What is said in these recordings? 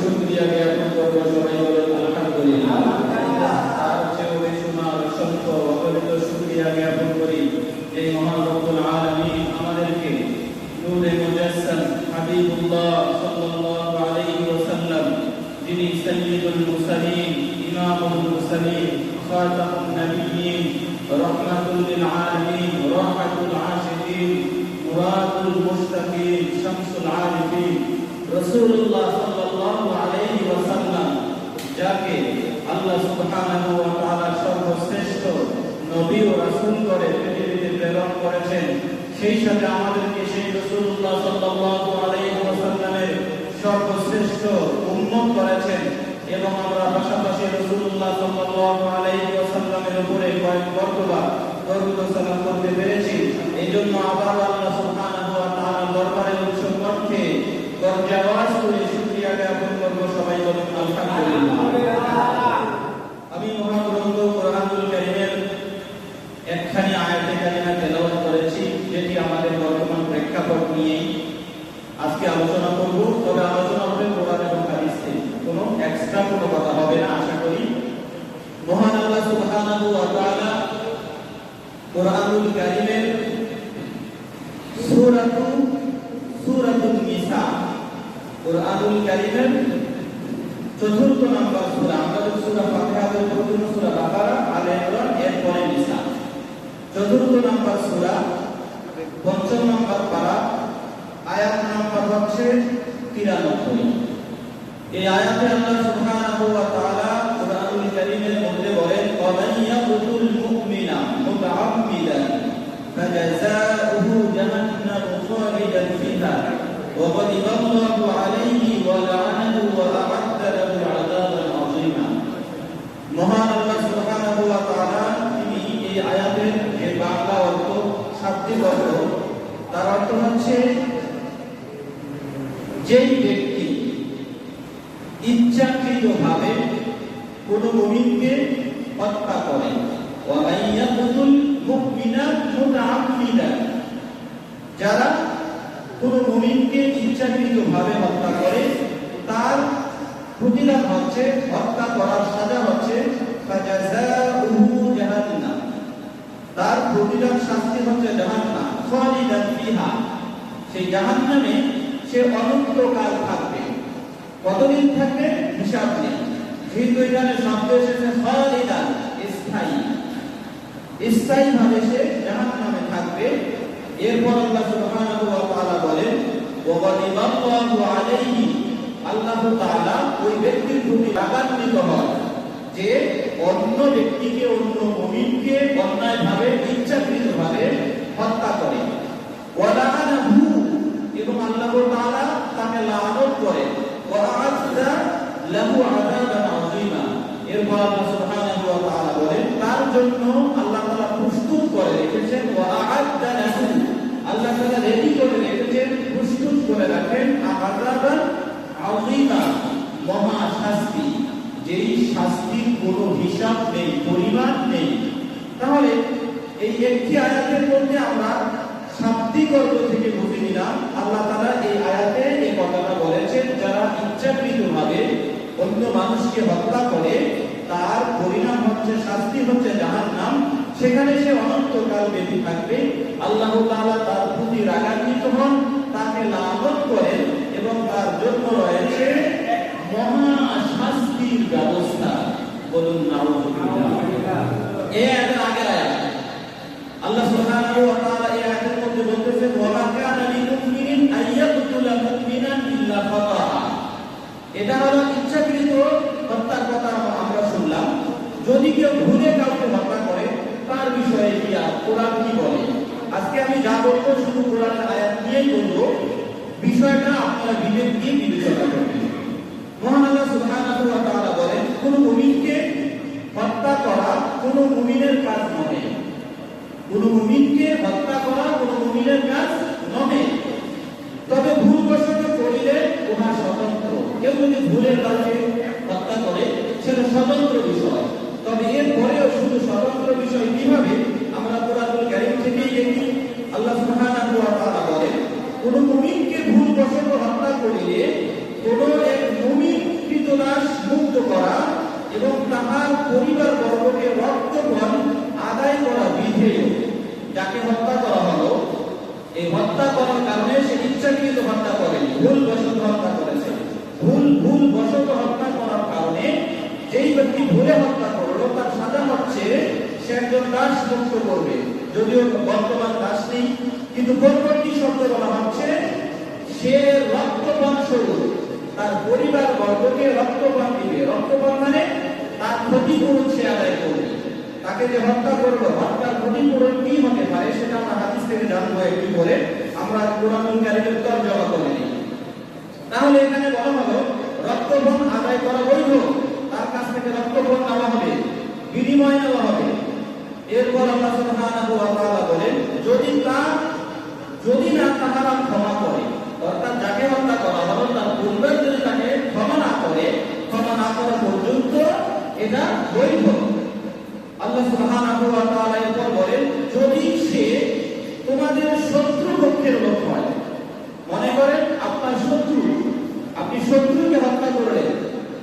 শুকরিয়া জ্ঞাপন করব। সবাই বলুন আলহামদুলিল্লাহ। তার চেয়ে বেশি অসংখ্য খাতামুন নাবিয়্যিন, রাহমাতুল লিল আলামিন, রাহমাতুল আশিকিন, মুরাদুল মুশতাকিন, শামসুল আরিফিন, রাসূলুল্লাহ সাল্লাল্লাহু আলাইহি ওয়াসাল্লাম, যাকে আল্লাহ সুবহানাহু ওয়া তাআলা সর্বশ্রেষ্ঠ নবী ও রাসূল করে পৃথিবীতে প্রেরণ করেছেন, সেই সাথে আমাদেরকে সেই রাসূলুল্লাহ সাল্লাল্লাহু আলাইহি ওয়াসাল্লামের সর্বশ্রেষ্ঠ উম্মত করেছেন এবং আমরা পাশাপাশি রাসূলুল্লাহ সাল্লাল্লাহু আলাইহি ওয়াসাল্লামের উপরে কয়েক মর্তবা দরুদ ও সালাম করতে পেরেছি। এজন্য আবার আল্লাহ সুবহানাহু ওয়া তাআলার দরবারে উচ্চ কণ্ঠে গর্জে আওয়াজ করে শুকরিয়া জ্ঞাপন করব। সবাই বলুন আলহামদুলিল্লাহ। আমি মহাগ্রন্থ কোরআনুল কারীমের একখানি আয়াতে কারিমা তেলাওয়াত করেছি, যেটি আমাদের বর্তমান প্রেক্ষাপট নিয়ে আজকে আলোচনা করব। তবে আলোচনা হবে কোরআন এবং হাদিস থেকে, কোনো এক্সট্রা কোনো কথা হবে না আশা করি। মহান আল্লাহ সুবহানাহু ওয়া তাআলা কোরআনুল কারীমের সূরাতুন নিসা, কোরআনুল কারীমের ৪র্থ নম্বর সূরা। আমাদের সূরা ফাতিহার প্রথম সূরা বাকারা, আলে ইমরান, এরপরে নিসা। ৪র্থ নম্বর সূরা, ৫ম নম্বর পারা, আয়াত নম্বর হচ্ছে ৯৩। এই আয়াতে আল্লাহ সুবহানাহু ওয়া তাআলা কোরআনুল কারীমের মধ্যে বলেন, ওয়ামাইয়াকুতুল মুমিনা মুতাআম্মিদান ফাজাযাউহু জাহান্নামু খালিদান ফিহা ওয়া গাদিবাল্লাহু আলাইহি ওয়া লা'নাহু ওয়া আ'আদ্দা লাহু আযাবান আযীমা। মহান আল্লাহ সুবহানাহু ওয়া তাআলা তিনি এই আয়াতের যে বাংলা অর্থ, শাব্দিক অর্থ, তার অর্থ হচ্ছে যেই ব্যক্তি ইচ্ছাকৃতভাবে কোন মুমিনকে হত্যা করে, ওয়ামাইয়াকুতুল মুমিনা মুতাআম্মিদান, যারা কোন মুমিনকে ইচ্ছাকৃতভাবে হত্যা করে তার প্রতিদান হচ্ছে, হত্যা করার সাজা হচ্ছে ফাজাযাউহু জাহান্নাম, তার প্রতিদান শাস্তি হচ্ছে জাহান্নাম, খালিদান ফিহা, সেই জাহান্নামে সে অনন্তকাল থাকবে। কতদিন থাকবে হিসাব নেই, যেহেতু এখানে শব্দ এসেছে খালিদান, স্থায়ী, স্থায়ীভাবে সে জাহান্নামে থাকবে। এরপর আল্লাহ সুবহানাহু ওয়া তাআলা বলেন, ওয়া গাদিবাল্লাহু আলাইহি, আল্লাহ তাআলা ওই ব্যক্তির প্রতি রাগান্বিত হন যে অন্য ব্যক্তিকে, অন্য মুমিনকে অন্যায়ভাবে ইচ্ছাকৃতভাবে হত্যা করে। ওয়া লা'নাহু, এবং আল্লাহ তাআলা তাকে লানত করেন। ওয়া আ'আদ্দা লাহু আযাবান আযীমা, এরপর আল্লাহ সুবহানাহু ওয়া তাআলা বলেন তার জন্য আল্লাহ তাআলা প্রস্তুত করে রেখেছেন, ওয়া আ'আদ্দা লাহু, আল্লাহ তাআলা রেডি করে রেখেছেন, প্রস্তুত করে রাখেন আযাবান আযীমা, মহা শাস্তি, যেই শাস্তির কোনো হিসাব নেই, পরিমাণ নেই। তাহলে এই একটি আয়াতের মধ্যে আমরা শাব্দিক অর্থ থেকে বুঝে নিলাম আল্লাহ তাআলা এই আয়াতে এই কথাটা বলেছেন, যারা ইচ্ছাকৃতভাবে অন্য মানুষকে হত্যা করে তার পরিণাম হচ্ছে, শাস্তি হচ্ছে জাহান্নাম, সেখানে সে অনন্তকাল ব্যাপী থাকবে। আল্লাহ তাআলা তার প্রতি রাগান্বিত হন, তাকে লানত করেন এবং তার জন্য রয়েছে মহা শাস্তির ব্যবস্থা। বলুন নাউযুবিল্লাহ। এই আয়াতের আগের আয়াত আল্লাহ সুবহানাহু ওয়া তাআলা এই আয়াতের মধ্যে বলতেছেন, ওয়া মা কানা লিমুমিনিন আইয়াকতুলা মুমিনান ইল্লা খাতাআ। এটা হলো ইচ্ছাকৃত হত্যার কথা আমরা শুনলাম। যদি কেউ ভুলে কাউকে হত্যা করে তার বিষয়ে কি কোরআন কি বলে? আজকে আমি যা বলবো শুধু কোরআনের আয়াত নিয়েই বলবো, বিষয়টা আপনারা বিবেক দিয়ে বিবেচনা করবেন। মহান আল্লাহ সুবহানাহু ওয়া তাআলা বলেন, কোন মুমিনকে হত্যা করা কোন মুমিনের কাজ নয়, কোন মুমিনকে হত্যা করা কোন মুমিনের কাজ নয়। তবে ভুলবশত করিলে উহা স্বতন্ত্র, কেউ যদি ভুলে কাউকে হত্যা করে সেটা স্বতন্ত্র বিষয়। তবে এর পরেও শুধু স্বতন্ত্র বিষয় কিভাবে আমরা কোরআনুল কারীম থেকেই দেখি। আল্লাহ সুবহানাহু ওয়া তাআলা বলেন, কোন মুমিনকে ভুলবশত হত্যা করিলে কোন এক মুমিন কৃতদাস মুক্ত করা এবং তাহার পরিবার বর্গকে রক্তপণ আদায় করা বিধেয়। যাকে হত্যা করা হলো, এই হত্যা করার কারণে মুক্ত করবে। যদিও বর্তমান দাস নেই, কিন্তু পরবর্তী শব্দ বলা হচ্ছে সে রক্তপান স্বরূপ তার পরিবার বর্গকে রক্তপান দিবে। রক্তপান মানে তার ক্ষতিপূরণ সে আদায় করবে। তাকে যে হত্যা করবে, হত্যার ক্ষতিপূরণ কি হতে পারে সেটা আমরা হাদিস থেকে জানবো একটু করে। আমরা কোরআনুল কারীমের তরজমা করে নিই। তাহলে এখানে বলা হলো রক্তপান আদায় করা বৈধ, তার কাছ থেকে রক্তপান নেওয়া হবে, বিনিময় নেওয়া হবে। এরপর আল্লাহ সুবহানাহু ওয়া তাআলা বলেন যদি না তাহারা ক্ষমা করে, অর্থাৎ যাকে হত্যা করা হলো তার পরিবার যদি তাকে ক্ষমা না করা পর্যন্ত এটা বৈধ। আল্লাহ সুবহানাহু ওয়া তাআলা এরপর বলেন যদি সে তোমাদের শত্রু পক্ষের লোক হয়, মনে করেন আপনার শত্রু, আপনি শত্রুকে হত্যা করলেন,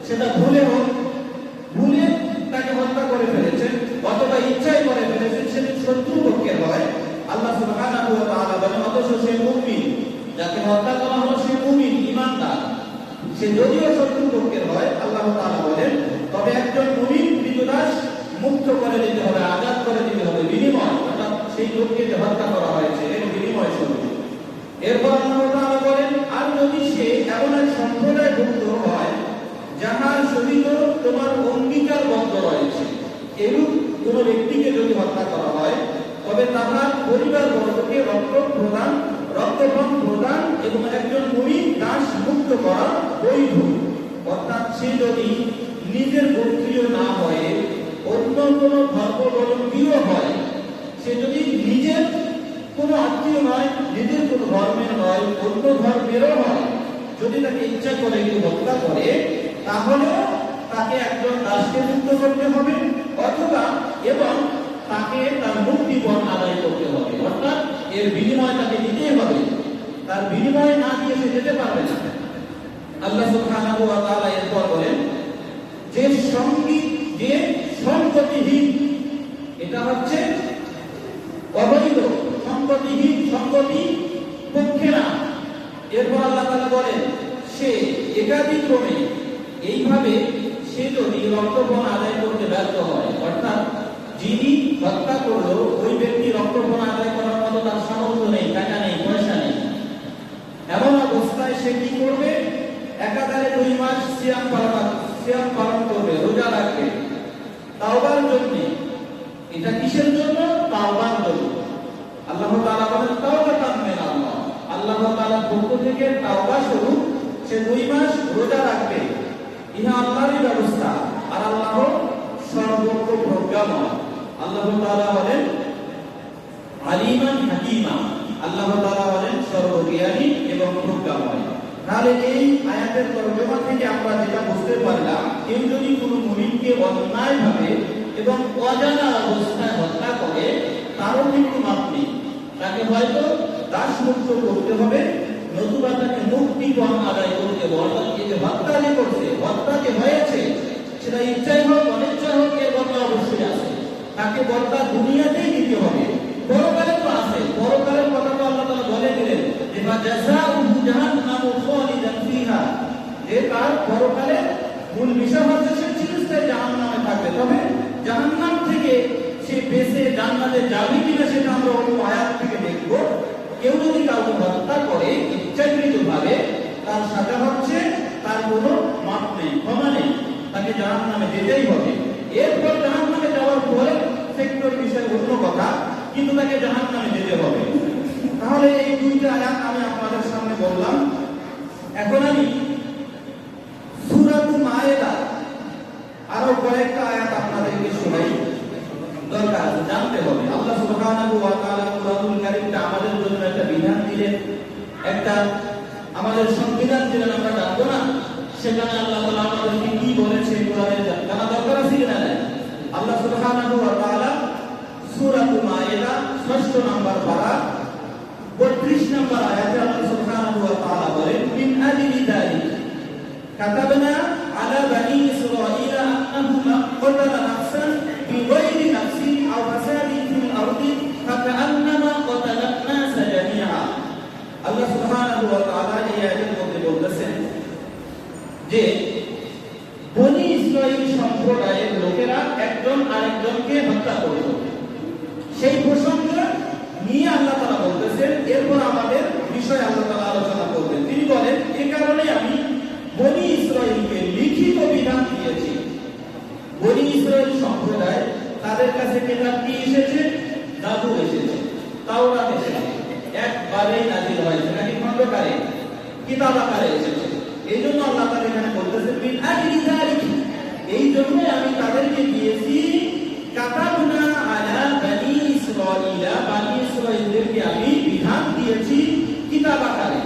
সেটা ভুলে তাকে হত্যা করে ফেলেছেন অথবা ইচ্ছাই করে ফেলেছেন, সে শত্রু পক্ষের হয়। আল্লাহ সুবহানাহু ওয়া তাআলা বলেন অথচ সে মুমিন, যাকে হত্যা করা হলো সে মুমিন, ঈমানদার, সে যদিও শত্রু পক্ষের হয়, আল্লাহ তাআলা বলেন তবে একজন মুমিন ক্রীতদাস মুক্ত করে দিতে হবে, আজাদ করে দিতে হবে, বিনিময়, অর্থাৎ সেই লোককে যে হত্যা করা হয়েছে এর বিনিময় স্বরূপ। এরপর আল্লাহ তাআলা বলেন আর যদি সে এমন এক সম্প্রদায়ভুক্ত হয় যাহার সহিত তোমার অঙ্গীকারবদ্ধ রয়েছে, এরূপ কোন ব্যক্তিকে যদি হত্যা করা হয় তবে তাহার পরিবার বর্গকে রক্তপান প্রদান এবং একজন মুমিন দাস মুক্ত করা বৈধ। অর্থাৎ সে যদি নিজের গোত্রীয় না হয়, অন্য কোন ধর্মাবলম্বীও হয়, সে যদি নিজের কোনো আত্মীয় নয়, নিজের কোনো ধর্মের নয়, অন্য ধর্মেরও হয়, যদি তাকে ইচ্ছা করে কেউ হত্যা করে তাহলে তাকে একজন দাসকে মুক্ত করতে হবে অথবা এবং তাকে তার মুক্তিপণ আদায় করতে হবে। অর্থাৎ এর বিনিময় তাকে দিতেই হবে, তার বিনিময় না দিয়ে সে যেতে পারবে না। আল্লাহ সুবহানাহু ওয়া তাআলা এরপর বলেন যে সম্পত্তিহীন, এটা হচ্ছে অবৈধ, সম্পত্তি পক্ষে না। এরপর আল্লাহ তাআলা বলেন সে একাধিক্রমে এইভাবে সে যদি রক্তপান আদায় করতে ব্যর্থ হয়, অর্থাৎ যিনি হত্যা করলো ওই ব্যক্তি রক্তপান আদায় করার মতো তার সামর্থ্য নেই, টাকা নেই, পয়সা নেই, এমন অবস্থায় সে কি করবে? একাধারে 2 মাস সিয়াম পালন করবে, রোজা রাখবে তাওবার জন্য। এটা কিসের জন্য? তাওবার জন্য। আল্লাহ তাআলা বলেন তাওবাতান মিনাল্লাহ, আল্লাহ তাআলার পক্ষ থেকে তাওবা স্বরূপ সে 2 মাস রোজা রাখবে। ইহা আল্লাহরই ব্যবস্থা, আর আল্লাহ সর্বজ্ঞ প্রজ্ঞাময়। আল্লাহ তাআলা বলেন আলিমান হাকিমা, আল্লাহ তাআলা বলেন সর্বজ্ঞানী এবং প্রজ্ঞাময়। তাহলে এই আয়াতের তরজমা থেকে আমরা যেটা বুঝতে পারলাম, কেউ যদি কোনো মুমিনকে অন্যায়ভাবে এবং অজানা অবস্থায় হত্যা করে তারও কিন্তু মাপ নেই। তাকে হয়তো দাস মুক্ত করতে হবে, নতুবা তাকে মুক্তিপণ আদায় করতে হবে। অর্থাৎ এই যে হত্যা যে করছে, হত্যা যে হয়েছে, সেটা ইচ্ছাই হোক অনিচ্ছাই হোক, এর বদলা অবশ্যই আছে। তাকে বদলা দুনিয়াতেই দিতে হবে, পরকালে তো আছে। পরকালের কথা তো আল্লাহ তাআলা বলে দিলেন যে জাযাউহু জাহান্নামু খালিদান ফিহা, যে তার পরকালে মূল বিষয় হচ্ছে সে চিরস্থায়ী জাহান্নামে থাকবে। তবে জাহান্নাম থেকে সে বেঁচে জান্নাতে যাবে কিনা সেটা আমরা অন্য আয়াত থেকে দেখব। কেউ যদি কাউকে হত্যা করে ইচ্ছাকৃতভাবে, তার সাজা হচ্ছে তার কোনো মাপ নেই, ক্ষমা নেই, তাকে জাহান্নামে যেতেই হবে। এরপর জাহান্নামে যাওয়ার পরে সেক্টর বিষয় অন্য কথা, কিন্তু তাকে জাহান্নামে যেতে হবে। তাহলে এই 2টা আয়াত আমি আপনাদের সামনে বললাম। এখন আমি সূরাতুল মায়েদা আরো কয়েকটা আয়াত আপনাদেরকে শোনাই, দরকার জানতে হবে। আল্লাহ সুবহানাহু ওয়া তাআলা কোরআনুল কারীমটা আমাদের জন্য একটা বিধান দিলেন, একটা আমাদের সংবিধান দিলেন, আমরা জানবো না সেখানে আল্লাহ তাআলা আমাদেরকে কি বলেছে কোরআনে জানা দরকার আছে কিনা? আল্লাহ সুবহানাহু ওয়া তাআলা সূরাতুল মায়েদা 6 নম্বর পারা 32 নম্বর আয়াতে আল্লাহ সুবহানাহু ওয়া তাআলা বলেন মিন আজলি যালিক কাতাবনা আলা বানি ইসরাঈলা আন্নাহু ক্বাতালা নাফসান বিগাইরি নাফসিন আও ফাসাদিন ফিল আরদি ফাকান্নামা ক্বাতালান নাস জামিআ। আল্লাহ সুবহানাহু ওয়া তাআলা এই আয়াতের মধ্যে বলতেছেন যে বনি ইসরাঈল সম্প্রদায়ের লোকেরা একজন আরেকজনকে হত্যা করত। কিতাব কি এসেছে? জাবুর এসেছে, তাওরাত এসেছে, একবারেই নাযিল হয়েছে নাকি খণ্ডকারে, কিতাব আকারে এসেছে। এই জন্য আল্লাহ তাআলা এখানে বলতেছেন মিন আজলি যালিক, এই জন্য আমি তাদেরকে দিয়েছি কাতাবনা আলা বনি ইসরাঈলা, বনি ইসরাঈলদেরকে আমি বিধান দিয়েছি কিতাব আকারে,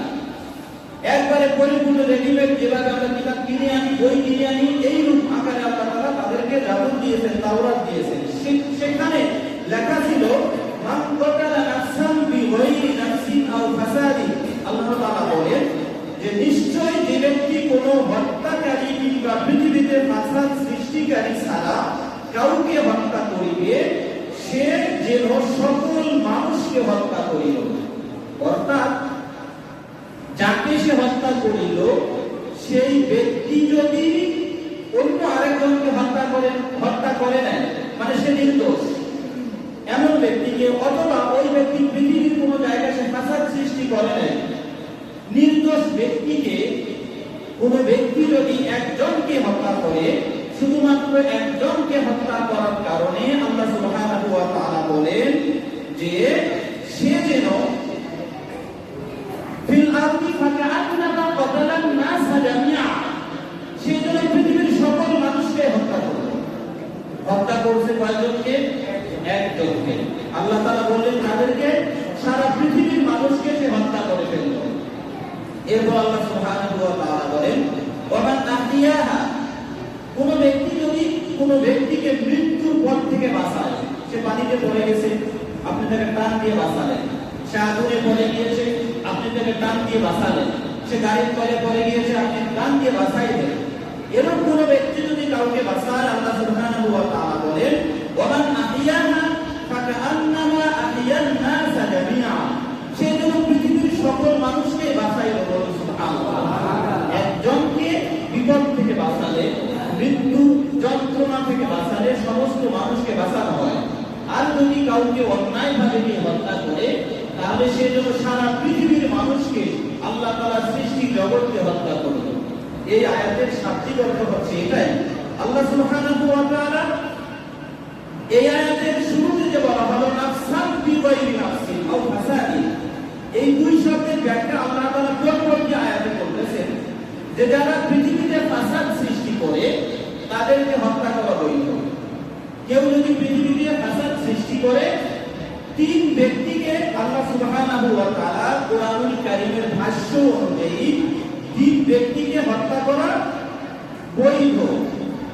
একবারে পরিপূর্ণ রেডিমেড যেভাবে আমরা কিতাব কিনে আনি, বই কিনে আনি, এই রূপ আকারে আল্লাহ তাআলা তাদেরকে জাবুর দিয়েছেন, তাওরাত দিয়েছেন। সেখানে লেখা ছিল মান কাতালা নাফসান বিগাইরি নাফসিন আও ফাসাদি, আল্লাহ তাআলা বলেন যে নিশ্চয় যে ব্যক্তি কোনো হত্যাকারী কিংবা পৃথিবীতে ফাসাদ সৃষ্টিকারী ছাড়া কাউকে হত্যা করিবে, সে যেন সকল মানুষকে হত্যা করিল। অর্থাৎ যাকে সে হত্যা করিল সেই ব্যক্তি যদি অন্য আরেকজনকে হত্যা করে নেয়, মানে সে নির্দোষ এমন ব্যক্তিকে, অথবা ওই ব্যক্তি পৃথিবীর কোনো জায়গায় সে ফাসাদ সৃষ্টি করে নেয়, নির্দোষ ব্যক্তিকে কোনো ব্যক্তি যদি একজনকে হত্যা করে, শুধুমাত্র একজনকে হত্যা করার কারণে আল্লাহ সুবহানাহু ওয়া তাআলা বলেন যে সে যেন ফিল আরদি ফাকাআন্নামা কাতালান নাস জামিআ, সে যেন পৃথিবীর সকল মানুষকে হত্যা করল। হত্যা করছে কয়জনকে? একজনকে। আল্লাহ তাআলা বললেন তাদেরকে সারা পৃথিবীর মানুষকে সে হত্যা করে ফেলল। এরপর আল্লাহ সুবহানাহু ওয়া তাআলা বলেন ওয়ামান আহইয়াহা, কোন ব্যক্তি যদি কোন ব্যক্তিকে মৃত্যুর পথ থেকে বাঁচায়, সে পানিতে পড়ে গেছে, আপনি তাকে টান দিয়ে বাঁচালেন, সে আগুনে পড়ে গিয়েছে, আপনি তাকে টান দিয়ে বাঁচালেন, সে গাড়ির তলে পড়ে গিয়েছে, আপনি টান দিয়ে বাঁচাইলেন, এরকম কোন ব্যক্তি যদি কাউকে বাঁচায়, আল্লাহ সুবহানাহু ওয়া তাআলা বলেন ওয়ামান আহইয়াহা ফাকাআন্নামা আহইয়ান নাস জামিআ, সে যেন পৃথিবীর সকল মানুষকে বাঁচাইল। একজনকে বিপদ থেকে বাঁচালে, মৃত্যু যন্ত্রণা থেকে বাঁচালে সমস্ত মানুষকে বাঁচানো হয়। আর যদি কাউকে অন্যায়ভাবে হত্যা করে, তাহলে সে যেন সারা পৃথিবীর মানুষকে, আল্লাহ তাআলার সৃষ্টি জগৎকে হত্যা করল। এই আয়াতের শাব্দিক অর্থ হচ্ছে এটাই। আল্লাহ সুবহানাহু ওয়া তাআলা এই আয়াতের শুরুতে যে বলা হলো নাফসান বিগাইরি নাফসিন আও ফাসাদি, এই দুই শব্দের ব্যাখ্যা আল্লাহ তাআলা পরবর্তী আয়াতে বলতেছেন যে যারা পৃথিবীতে ফাসাদ সৃষ্টি করে তাদেরকে হত্যা করা বৈধ। কেউ যদি পৃথিবীতে ফাসাদ সৃষ্টি করে, তিন ব্যক্তিকে আল্লাহ সুবহানাহু ওয়া তাআলা কোরআনুল কারীমের ভাষ্য অনুযায়ী তিন ব্যক্তিকে হত্যা করা বৈধ।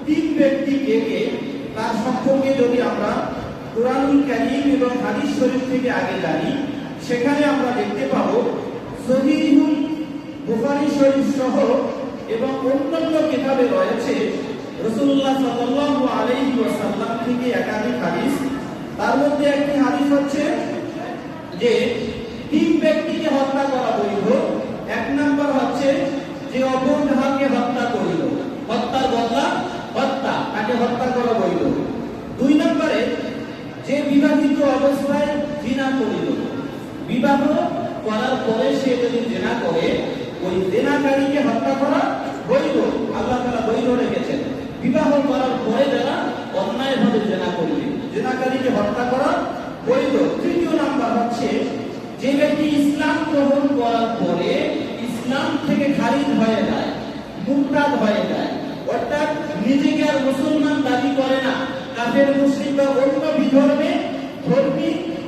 তিন ব্যক্তিকে তার সম্পর্কে যদি আমরা কোরআনুল কারীম এবং হাদিস শরীফ থেকে আগে জানি, সেখানে আমরা দেখতে পাবো সহিহুল বুখারী শরীফ সহ এবং অন্যান্য কিতাবে রয়েছে রাসূলুল্লাহ সাল্লাল্লাহু আলাইহি ওয়াসাল্লাম থেকে একাধিক হাদিস। তার মধ্যে একটি হাদিস হচ্ছে যে তিন ব্যক্তিকে হত্যা করা বৈধ। এক নাম্বার হচ্ছে যে অপর যাহাকে হত্যা করিল, হত্যার বদলা হত্যা, তাকে হত্যা করা বৈধ। দুই নম্বরে যে বিবাহিত অবস্থায় জিনা করিল, বিবাহ করার পরে সে যদি জিনা করে, ওই জিনাকারীকে হত্যা করা বৈধ, আল্লাহ তাআলা বৈধ রেখেছেন। বিবাহ করার পরে যারা অন্যায়ভাবে জিনা করবে, জিনাকারীকে হত্যা করা বৈধ। তৃতীয় নাম্বার হচ্ছে যে ব্যক্তি ইসলাম গ্রহণ করার পরে ইসলাম থেকে খারিজ হয়ে যায়, মুরতাদ হয়ে যায়, অর্থাৎ নিজেকে আর মুসলমান দাবি করে না, কাফের মুশরিক বা অন্য বিধর্মে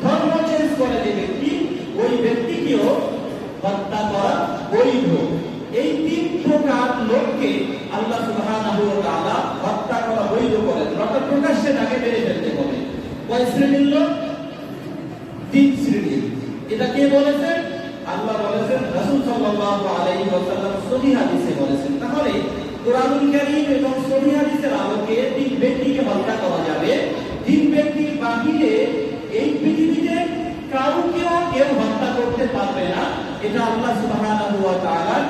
ধর্ম চেঞ্জ করে যে ব্যক্তি, ওই ব্যক্তিকেও হত্যা করা বৈধ। এই তিন প্রকার লোককে আল্লাহ সুবহানাহু ওয়া তাআলা হত্যা করা বৈধ করেন, অর্থাৎ প্রকাশ্যে তাকে মেরে ফেলতে হবে। কয় শ্রেণীর লোক? তিন শ্রেণীর। এটা কে বলেছেন? আল্লাহ বলেছেন, রাসূল সাল্লাল্লাহু আলাইহি ওয়াসাল্লাম সহিহ হাদিসে বলেছেন। তাহলে কোরআনুল কারীম এবং সহিহ হাদিসের আলোকে তিন ব্যক্তিকে হত্যা করা যাবে। তিন ব্যক্তির বাহিরে এই পৃথিবীতে কাউকেও কেউ হত্যা করতে পারবে না, এটা আল্লাহ সুবহানাহু ওয়া তাআলার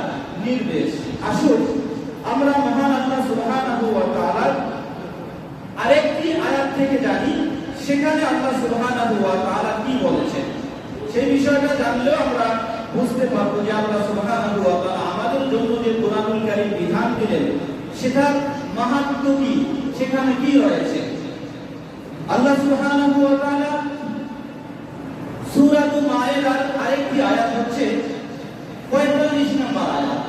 নির্দেশ। আসুন আমরা মহান আল্লাহ সুবহানাহু ওয়া তাআলার আরেকটি আয়াত থেকে জানি, সেখানে আল্লাহ সুবহানাহু ওয়া তাআলা কি বলেছেন। সেই বিষয়টা জানলেও আমরা বুঝতে পারবো যে আল্লাহ সুবহানাহু ওয়া তাআলা আমাদের জন্য যে কোরআনুল কারীম বিধান দিলেন, সেটার মাহাত্ম্য কি, সেখানে কি রয়েছে। আল্লাহ সুবহানাহু ওয়া তাআলা সূরা মায়েদার আরেকটি আয়াত হচ্ছে 45 নম্বর আয়াত।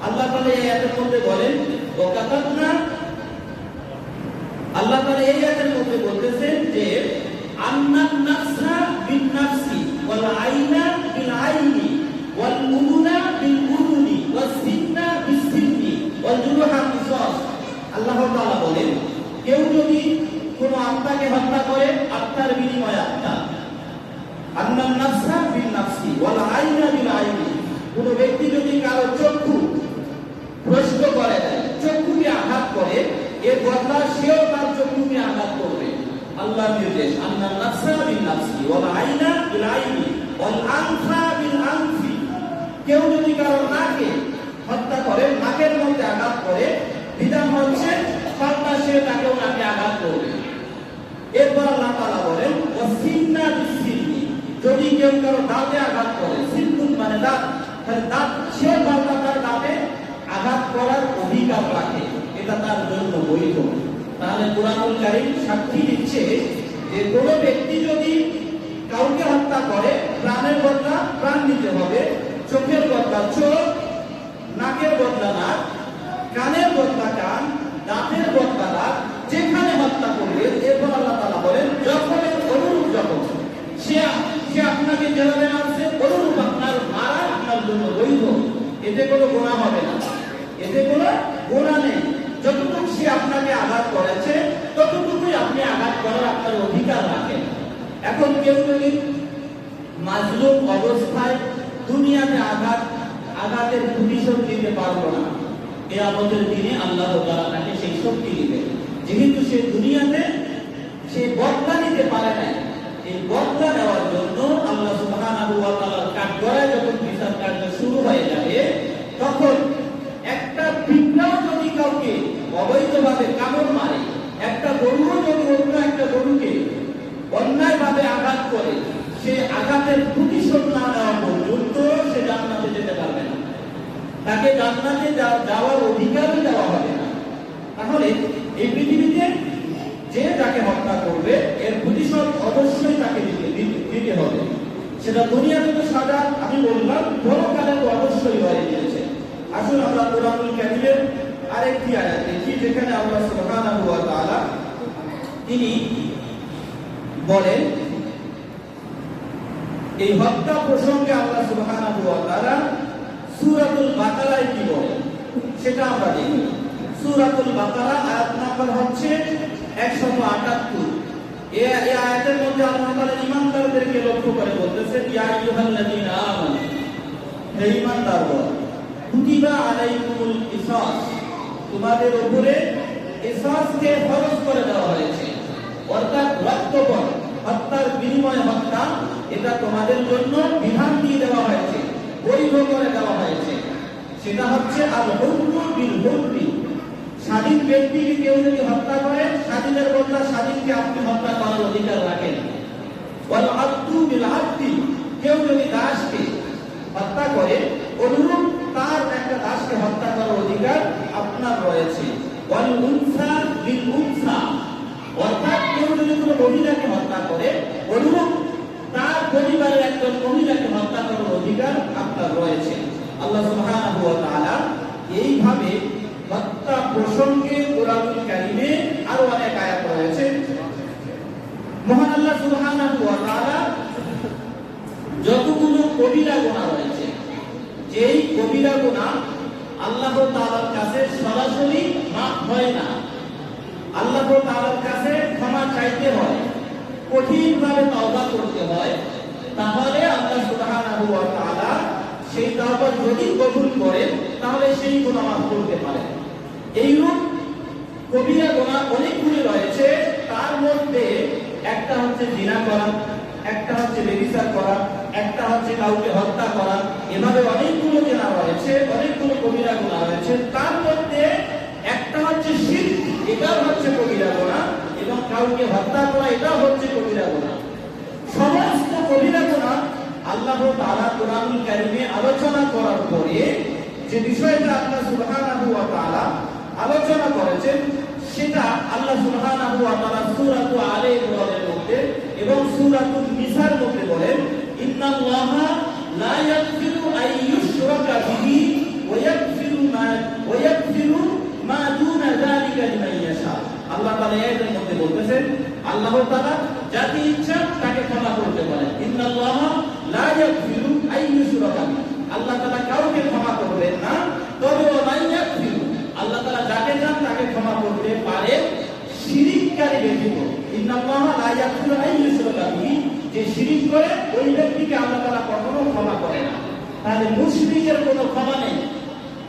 আল্লাহ তাআলা এই আয়াতের মধ্যে বলেন ওয়াকাতাবনা, আল্লাহ তাআলা এই আয়াতের মধ্যে বলতেছেন যে আন্নান নাফসা বিন নাফসি ওয়াল আইনা বিল আইনি ওয়াল উযুনা বিল উযুনি ওয়াস সিন্না বিস সিন্নি ওয়াল জুরুহা কিসাস। আল্লাহ তাআলা বলেন কেউ যদি কোন আত্মাকে হত্যা করে আত্মার বিনিময়ে আত্মা, আন্নান নাফসা বিন নাফসি ওয়াল আইনা বিল আইনি, কোন ব্যক্তি যদি কারো চক্ষু ভ্রষ্ট করে দেয়, চক্ষুকে আঘাত করে, এর বদলা সেও তার চক্ষুকে আঘাত করবে। আল্লাহর নির্দেশ আন্নান নাফসা বিন নাফসি ওয়াল আইনা বিল আইনি ওয়াল আনফা বিল আনফি। কেউ যদি কারো নাকে হত্যা করে, নাকের মধ্যে আঘাত করে, বিধান হচ্ছে পাল্টা সে তাকেও নাকে আঘাত করবে। এরপর আল্লাহ তাআলা বলেন ওয়াসিন্না বিসিন্নি, যদি কেউ কারো দাঁতে আঘাত করে, সিন্নুন মানে দাঁত, তাহলে দাঁত সে পাল্টা তার দাঁতে আঘাত করার অধিকার রাখে, এটা তার জন্য বৈধ। তাহলে কুরআনুল কারীম সাক্ষী দিচ্ছে যে কোন ব্যক্তি যদি কাউকে হত্যা করে প্রাণের বদলা প্রাণ দিতে হবে, চোখের বদলা চোখ, নাকের বদলা নাক, কানের বদলা কান, দাঁতের বদলা দাঁত, যেখানে হত্যা করবে। এরপর আল্লাহ তাআলা বলেন যখন অনুরূপ যখন সে আপনাকে যেভাবে মারছে অনুরূপ আপনার মারা আপনার জন্য বৈধ, এতে কোনো গুনাহ হবে না, এতে কোনো গুনাহ নেই। যতটুকু সে আপনাকে আঘাত করেছে ততটুকুই আপনি আঘাত করার আপনার অধিকার রাখেন। এখন কেউ যদি মাজলুম অবস্থায় দুনিয়াতে আঘাতের প্রতিশোধ দিতে পারলো না, কিয়ামতের দিনে আল্লাহ তাআলা তাকে সেই শক্তি দিবেন। যেহেতু সে দুনিয়াতে সে বদলা নিতে পারে না, এই বদলা নেওয়ার জন্য আল্লাহ সুবহানাহু ওয়া তাআলার কাঠগড়ায় যখন বিচার কার্য শুরু হয়ে যাবে, তখন একটা পিঁপড়াও যদি কাউকে অবৈধভাবে কামড় মারে, একটা গরুও যদি অন্য একটা গরুকে অন্যায়ভাবে আঘাত করে, সে আঘাতের প্রতিশোধ না নেওয়া পর্যন্ত সে জান্নাতে যেতে পারবে না, তাকে জান্নাতে যাওয়ার অধিকারই দেওয়া হবে না। তাহলে এই পৃথিবীতে যে তাকে হত্যা করবে এর প্রতিশোধ অবশ্যই তাকে দিতে হবে। সেটা দুনিয়াতে তো সাজা আমি বললাম, পরকালে তো অবশ্যই হয়ে গিয়েছে। আসুন আমরা কুরআনুল কারীমের আরেকটি আয়াত দেখি, যেখানে আল্লাহ সুবহানাহু ওয়া তাআলা তিনি বলেন এই হত্যা প্রসঙ্গে আল্লাহ সুবহানাহু ওয়া তাআলা সূরাতুল বাকারায় কি বলেন সেটা আমরা দেখি। সূরাতুল বাকারা আয়াত নাম্বার হচ্ছে 178। এই আয়াতের মধ্যে আল্লাহ তাআলা ঈমানদারদেরকে লক্ষ্য করে বলতেছেন ইয়া আইয়ুহাল্লাযীনা আমানু, হে ঈমানদারগণ, কুতিবা আলাইকুমুল কিসাস, তোমাদের উপরে কিসাসকে ফরজ করে দেওয়া হয়েছে, অর্থাৎ রক্তপাত, হত্যার বিনিময়ে হত্যা, এটা তোমাদের জন্য বিধান দিয়ে দেওয়া হয়েছে, বৈধ করে দেওয়া হয়েছে। সেটা হচ্ছে আল হুররু বিল হুররি, স্বাধীন ব্যক্তিকে কেউ যদি হত্যা করে, স্বাধীনের বদলা স্বাধীনকে আপনি হত্যা করার অধিকার রাখেন। ওয়াল আবদু বিল আবদি, কেউ যদি দাসকে হত্যা করে অনুরূপ তার একটা দাসকে হত্যা করার অধিকার আপনার রয়েছে। ওয়াল উনসা বিল উনসা, অর্থাৎ কেউ যদি কোনো মহিলাকে হত্যা করে অনুরূপ তার পরিবারের একজন মহিলাকে হত্যা করার অধিকার আপনার রয়েছে। আল্লাহ সুবহানাহু ওয়া তাআলা এইভাবে হত্যা প্রসঙ্গে কুরআনুল কারীমে আরো অনেক আয়াত রয়েছে। মহান আল্লাহ সুবহানাহু ওয়া তাআলা যতগুলো কবিরা গুনাহ রয়েছে, যেই কবিরা গুনাহ আল্লাহ তাআলার কাছে সরাসরি মাফ হয় না, আল্লাহ তাআলার কাছে ক্ষমা চাইতে হয়, কঠিনভাবে তওবা করতে হয়, তাহলে আল্লাহ সুবহানাহু ওয়া তাআলা সেই তওবা যদি কবুল করেন তাহলে সেই গুনাহ মাফ করতে পারেন। এইরূপ কবিরা গুনাহ অনেকগুলি রয়েছে, তার মধ্যে একটা হচ্ছে জিনা করা, একটা হচ্ছে ব্যভিচার করা, একটা হচ্ছে কাউকে হত্যা করা, এভাবে অনেকগুলো গুনাহ রয়েছে, অনেকগুলো কবিরা গুনাহ রয়েছে। তার মধ্যে একটা হচ্ছে শিরক, এটা হচ্ছে কবিরা গুনাহ, এবং কাউকে হত্যা করা এটা হচ্ছে কবিরা গুনাহ। সমস্ত কবিরা গুনাহ আল্লাহ তাআলা কুরআনুল কারীমে আলোচনা করার পরে যে বিষয়টা আল্লাহ সুবহানাহু ওয়া তাআলা আলোচনা করেছেন সেটা আল্লাহ সুবহানাহু ওয়া তাআলা সূরা আলে ইমরানের মধ্যে এবং সূরা নিসার মধ্যে বলেন, ইন্নাল্লাহা লা ইয়াগফিরু আন ইউশরাকা বিহি ওয়া ইয়াগফিরু মা দুনা যালিকা লিমান ইয়াশা। আল্লাহ তাআলা এর মধ্যে বলতেছেন আল্লাহ তাআলা যাকে ইচ্ছা তাকে ক্ষমা করতে পারেন। ইন্নাল্লাহা লা ইয়াগফিরু আন ইউশরাকা বিহি, আল্লাহ তাআলা কাউকে ক্ষমা করবেন না, তবে ওয়া ইয়াগফিরু, আল্লাহ তাআলা যাকে চান তাকে ক্ষমা করতে পারে শিরককারী ব্যতীত। ইন্নাল্লাহা লা ইয়াগফিরু আন ইউশরাকা বিহি, যে শিরক করে ওই ব্যক্তিকে আল্লাহ তাআলা কখনো ক্ষমা করে না। তাহলে মুশরিকের কোনো ক্ষমা নেই,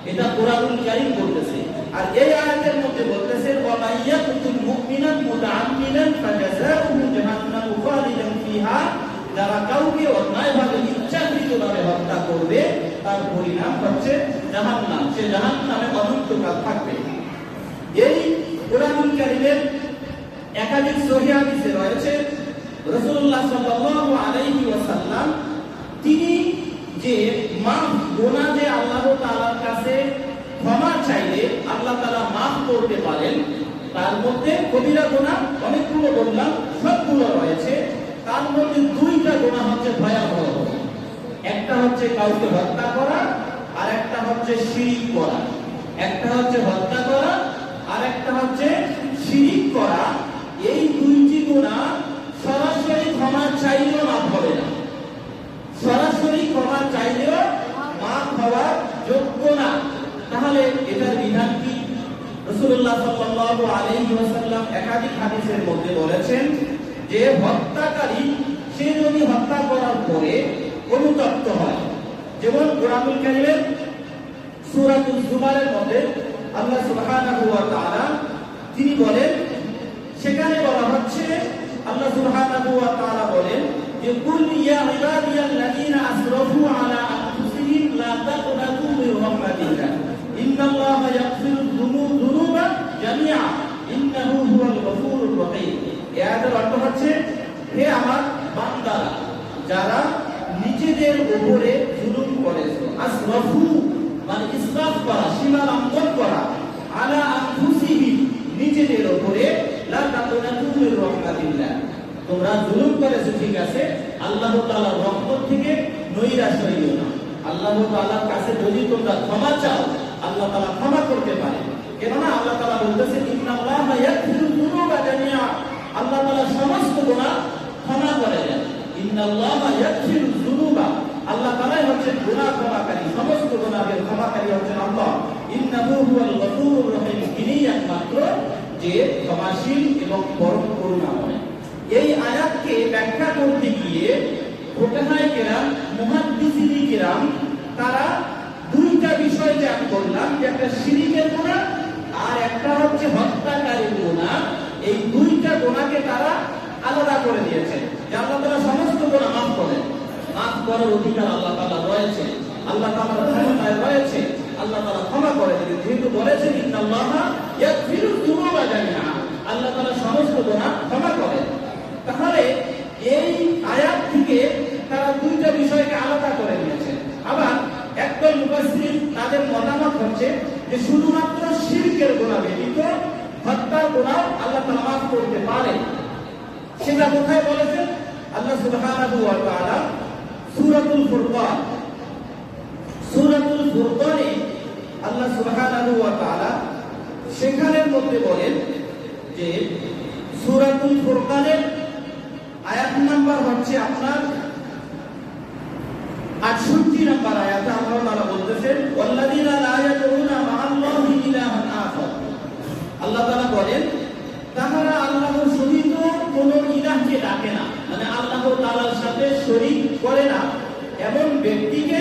এটা কোরআনুল কারীম বলতেছে। আর এই আয়াতের মধ্যে বলতেছে ওয়া মাইয়াকুতুল মুমিনান মুতাআম্মিদান ফাজাযাউহু জাহান্নামু খালিদান ফিহা, যারা কাউকে অন্যায়ভাবে ইচ্ছাকৃতভাবে হত্যা করবে তার পরিণাম হচ্ছে জাহান্নাম, সে জাহান্নামে অনন্তকাল থাকবে। এই কোরআনুল কারীমের একাধিক সহিহ হাদিসে রয়েছে রাসূলুল্লাহ সাল্লাল্লাহু আলাইহি ওয়াসাল্লাম তিনি যে মাফ গুনাহ যে আল্লাহ তাআলার কাছে ক্ষমা চাইলে আল্লাহ তাআলা মাফ করতে পারেন, তার মধ্যে কবিরা গুনাহ অনেকগুলো বললাম, সবগুলো রয়েছে। তার মধ্যে দুইটা গুনাহ হচ্ছে ভয়াবহ, একটা হচ্ছে কাউকে হত্যা করা আর একটা হচ্ছে শিরক করা। একটা হচ্ছে হত্যা করা আর একটা হচ্ছে শিরক করা। এই দুইটি গুনাহ সরাসরি ক্ষমা চাইলেও মাফ হবে না, সরাসরি ক্ষমা চাইলেও মাফ হওয়ার যোগ্য না। তাহলে এটার বিধান কি? রাসূলুল্লাহ সাল্লাল্লাহু আলাইহি ওয়াসাল্লাম একাধিক হাদিসের মধ্যে বলেছেন যে হত্যাকারী সে যদি হত্যা করার পরে অনুতপ্ত হয়, যেমন কোরআনুল কারীমের সূরা জুমারের মধ্যে আল্লাহ সুবহানাহু ওয়া তাআলা তিনি বলেন, সেখানে বলা হচ্ছে আল্লাহ সুবহানাহু ওয়া তাআলা বলেন যে কুল ইয়া ইবাদিয়াল্লাযীনা আসরাফু আলা আনফুসিহিম লা তাকনাতু মির রাহমাতিল্লাহ ইন্নাল্লাহা ইয়াগফিরুয যুনুবা জামিআ ইন্নাহু হুয়াল গফুরুর রহিম। এই আয়াতের অর্থ হচ্ছে, হে আমার বান্দারা যারা নিজেদের উপরে জুলুম করেছো, আসরাফু মানে ইসরাফ করা, সীমা লঙ্ঘন করা, আলা আনফুসিহিম নিজেদের উপরে, লা তাকনাতু মির রাহমাতিল্লাহ তোমরা জুলুম করেছো ঠিক আছে, আল্লাহ তাআলার রহমত থেকে নৈরাশ হইও না। আল্লাহ তাআলার কাছে যদি তোমরা ক্ষমা চাও আল্লাহ তাআলা ক্ষমা করতে পারে, কেননা আল্লাহ তাআলা বলতেছেন ইন্নাল্লাহা ইয়াগফিরু যুনুবা জামিআ, আল্লাহ তাআলা সমস্ত গুনাহ ক্ষমা করে দেন। ইন্নাল্লাহা ইয়াগফিরু যুনুবা, আল্লাহ তাআলাই হচ্ছেন গুনাহ ক্ষমাকারী, সমস্ত গুনাহের ক্ষমাকারী হচ্ছেন আল্লাহ। ইন্নাহু হুয়াল গফুরুর রহিম, তিনি একমাত্র যে ক্ষমাশীল এবং পরম করুণাময়। এই আয়াতকে ব্যাখ্যা করতে গিয়ে ফুকাহায়ে কেরাম, মুহাদ্দিসিনে কেরাম তারা দুইটা বিষয় যে আমি বললাম, যে একটা শিরকের গুনাহ আর একটা হচ্ছে হত্যাকারীর গুনাহ, এই দুইটা গুনাহকে তারা আলাদা করে দিয়েছেন। যে আল্লাহ তাআলা সমস্ত গুনাহ মাফ করেন, মাফ করার অধিকার আল্লাহ তাআলা রয়েছে, আল্লাহ তাআলার ক্ষমতায় রয়েছে, আল্লাহ তাআলা ক্ষমা করে দিবেন। যেহেতু বলেছেন ইন্নাল্লাহা ইয়াগফিরু যুনুবা জামিআ, আল্লাহ তাআলা সমস্ত গুনাহ ক্ষমা করেন। তাহলে এই আয়াত থেকে তারা দুইটা বিষয়কে আলাদা করে নিয়েছেন। আবার একদল মুফাসসির তাদের মতামত হচ্ছে যে শুধুমাত্র শিরকের গুনাহ ব্যতীত হত্যার গুনাহ আল্লাহ তাআলা মাফ করতে পারেন। সেটা কোথায় বলেছেন? আল্লাহ সুবহানাহু ওয়া তাআলা সূরাতুল ফুরকান, সূরাতুল ফুরকানে আল্লাহ সুবহানাহু ওয়া তাআলা সেখানের মধ্যে বলেন যে সূরাতুল ফুরকানের আয়াত নাম্বার হচ্ছে আপনার 68 নম্বর আয়াতে আল্লাহ তাআলা বলতেছেন ওয়াল্লাযীনা লা ইয়াদউনা মা'আল্লাহি ইলাহান আখার, আল্লাহ তাআলা বলেন তারা আল্লাহর সহিত কোনো ইলাহকে ডাকে না, মানে আল্লাহ তাআলার সাথে শরীক করে না, এমন ব্যক্তিকে